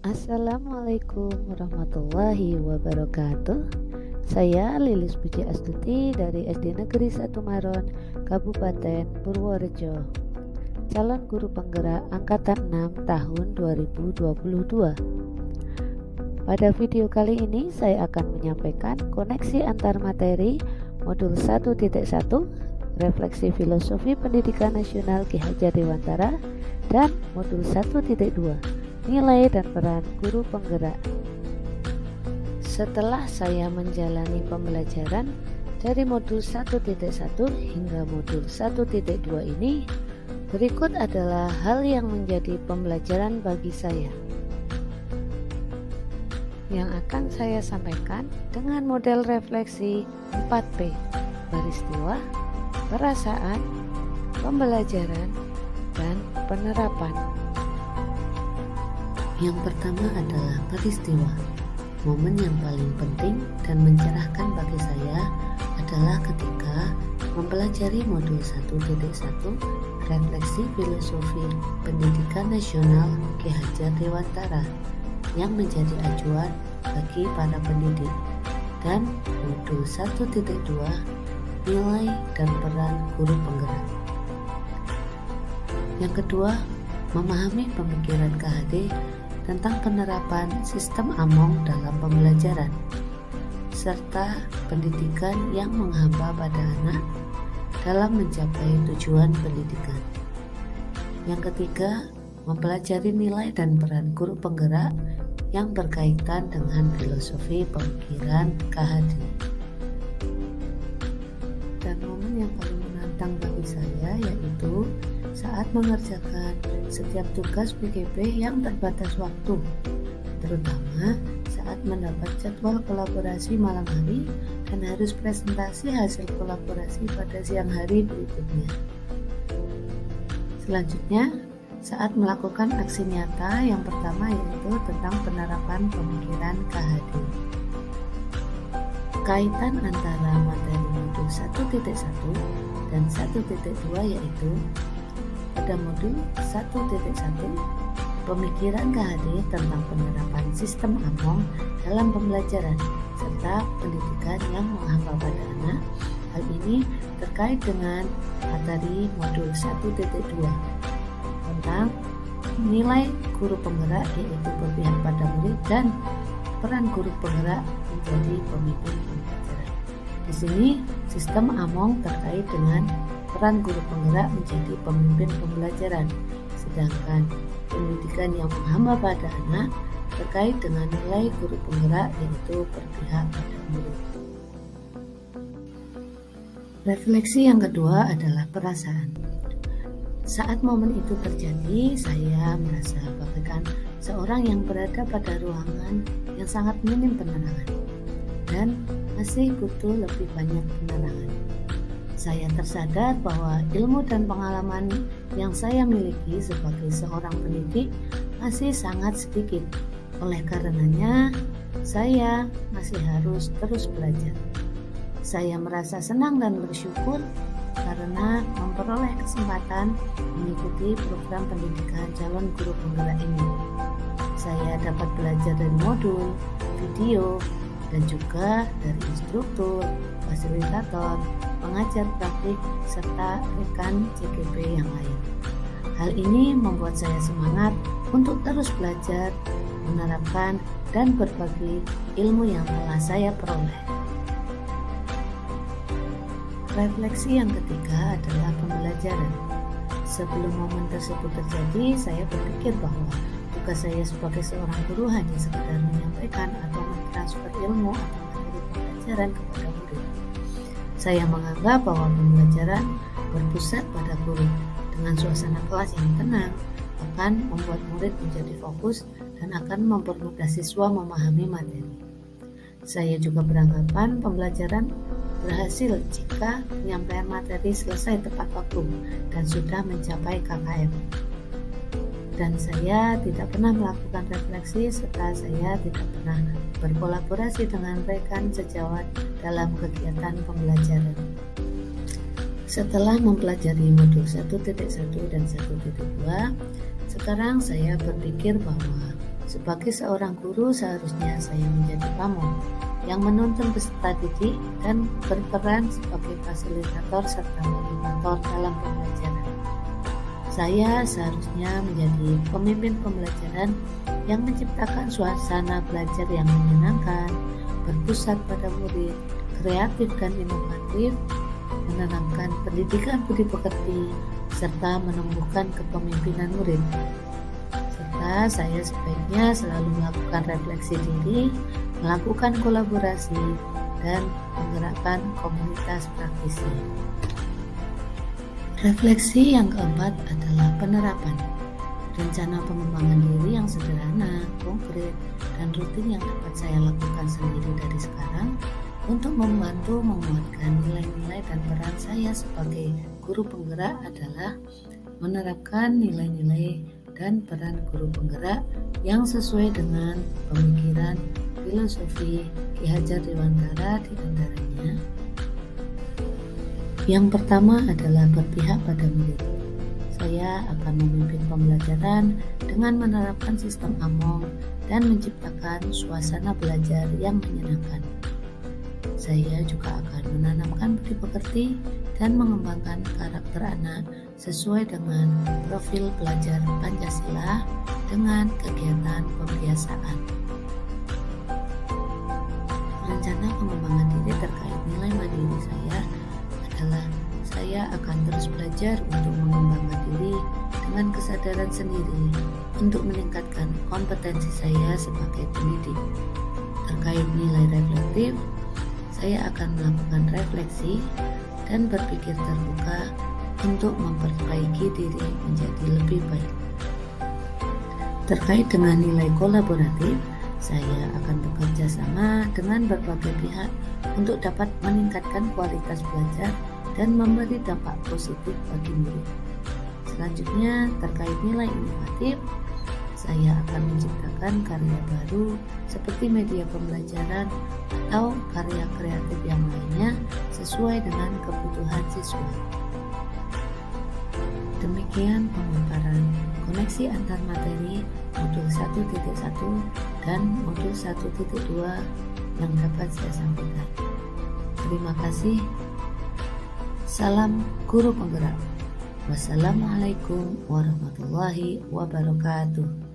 Assalamualaikum warahmatullahi wabarakatuh. Saya Lilis Puji Astuti dari SD Negeri 1 Maron, Kabupaten Purworejo. Calon guru penggerak angkatan 6 tahun 2022. Pada video kali ini saya akan menyampaikan koneksi antar materi modul 1.1 Refleksi Filosofi Pendidikan Nasional Ki Hajar Dewantara dan modul 1.2 Nilai dan peran guru penggerak. Setelah saya menjalani pembelajaran dari modul 1.1 hingga modul 1.2 ini, berikut adalah hal yang menjadi pembelajaran bagi saya yang akan saya sampaikan dengan model refleksi 4P: peristiwa, perasaan, pembelajaran, dan penerapan. Yang pertama adalah peristiwa. Momen yang paling penting dan mencerahkan bagi saya adalah ketika mempelajari modul 1.1 Refleksi Filosofi Pendidikan Nasional Ki Hajar Dewantara yang menjadi acuan bagi para pendidik, dan modul 1.2 Nilai dan peran guru penggerak. Yang kedua, memahami pemikiran KHD tentang penerapan sistem AMONG dalam pembelajaran, serta pendidikan yang menghamba pada anak dalam mencapai tujuan pendidikan. Yang ketiga, mempelajari nilai dan peran guru penggerak yang berkaitan dengan filosofi pemikiran KHD. Dan momen yang paling menantang bagi saya yaitu saat mengerjakan setiap tugas PKP yang terbatas waktu, terutama saat mendapat jadwal kolaborasi malam hari dan harus presentasi hasil kolaborasi pada siang hari berikutnya. Selanjutnya, saat melakukan aksi nyata yang pertama yaitu tentang penerapan pemikiran KHD. Kaitan antara materi modul 1.1 dan 1.2 yaitu pada modul 1.1 pemikiran KHD tentang penerapan sistem AMONG dalam pembelajaran serta pendidikan yang menghamba pada anak. Hal ini terkait dengan materi modul 1.2 tentang nilai guru penggerak yaitu berpihak pada murid dan peran guru penggerak menjadi pemimpin pembelajaran. Di sini sistem AMONG terkait dengan peran guru penggerak menjadi pemimpin pembelajaran, sedangkan pendidikan yang menghamba pada anak terkait dengan nilai guru penggerak yaitu berpihak pada murid. Refleksi yang kedua adalah perasaan. Saat momen itu terjadi, saya merasa bagaikan seorang yang berada pada ruangan yang sangat minim penerangan dan masih butuh lebih banyak penerangan. Saya tersadar bahwa ilmu dan pengalaman yang saya miliki sebagai seorang pendidik masih sangat sedikit. Oleh karenanya, saya masih harus terus belajar. Saya merasa senang dan bersyukur karena memperoleh kesempatan mengikuti program pendidikan calon guru penggerak ini. Saya dapat belajar dari modul, video, dan juga dari instruktur, fasilitator, pengajar praktik, serta rekan CGP yang lain. Hal ini membuat saya semangat untuk terus belajar, menerapkan, dan berbagi ilmu yang telah saya peroleh. Refleksi yang ketiga adalah pembelajaran. Sebelum momen tersebut terjadi, saya berpikir bahwa tugas saya sebagai seorang guru hanya sekedar menyampaikan atau mentransfer ilmu atau materi pembelajaran kepada murid. Saya menganggap bahwa pembelajaran berpusat pada guru dengan suasana kelas yang tenang akan membuat murid menjadi fokus dan akan mempermudah siswa memahami materi. Saya juga beranggapan pembelajaran berhasil jika penyampaian materi selesai tepat waktu dan sudah mencapai KKM. Dan saya tidak pernah melakukan refleksi serta saya tidak pernah berkolaborasi dengan rekan sejawat dalam kegiatan pembelajaran. Setelah mempelajari modul 1.1 dan 1.2, sekarang saya berpikir bahwa Sebagai seorang guru, seharusnya saya menjadi pamong yang menuntun peserta didik dan berperan sebagai fasilitator serta motivator dalam pembelajaran. Saya seharusnya menjadi pemimpin pembelajaran yang menciptakan suasana belajar yang menyenangkan, berpusat pada murid, kreatif dan inovatif, menanamkan pendidikan budi pekerti, serta menumbuhkan kepemimpinan murid. Serta saya sebaiknya selalu melakukan refleksi diri, melakukan kolaborasi, dan menggerakkan komunitas praktisi. Refleksi yang keempat adalah penerapan. Rencana pengembangan diri yang sederhana, konkret, dan rutin yang dapat saya lakukan sendiri dari sekarang untuk membantu menguatkan nilai-nilai dan peran saya sebagai guru penggerak adalah menerapkan nilai-nilai dan peran guru penggerak yang sesuai dengan pemikiran filosofi Ki Hajar Dewantara di antaranya. Yang pertama adalah berpihak pada murid. Saya akan memimpin pembelajaran dengan menerapkan sistem AMONG dan menciptakan suasana belajar yang menyenangkan. Saya juga akan menanamkan budi pekerti dan mengembangkan karakter anak sesuai dengan profil pelajar Pancasila dengan kegiatan pembiasaan. Rencana pengembangan diri terkait nilai mandiri saya adalah saya akan terus belajar untuk mengembangkan diri dengan kesadaran sendiri untuk meningkatkan kompetensi saya sebagai pendidik. Terkait nilai reflektif, saya akan melakukan refleksi dan berpikir terbuka untuk memperbaiki diri menjadi lebih baik. Terkait dengan nilai kolaboratif, saya akan bekerja sama dengan berbagai pihak untuk dapat meningkatkan kualitas belajar dan memberi dampak positif bagi murid. Selanjutnya, terkait nilai inovatif, saya akan menciptakan karya baru seperti media pembelajaran atau karya kreatif yang lainnya sesuai dengan kebutuhan siswa. Demikian pemaparan koneksi antar materi modul 1.1 dan modul 1.2 yang dapat saya sampaikan. Terima kasih. Salam guru penggerak. Wassalamualaikum warahmatullahi wabarakatuh.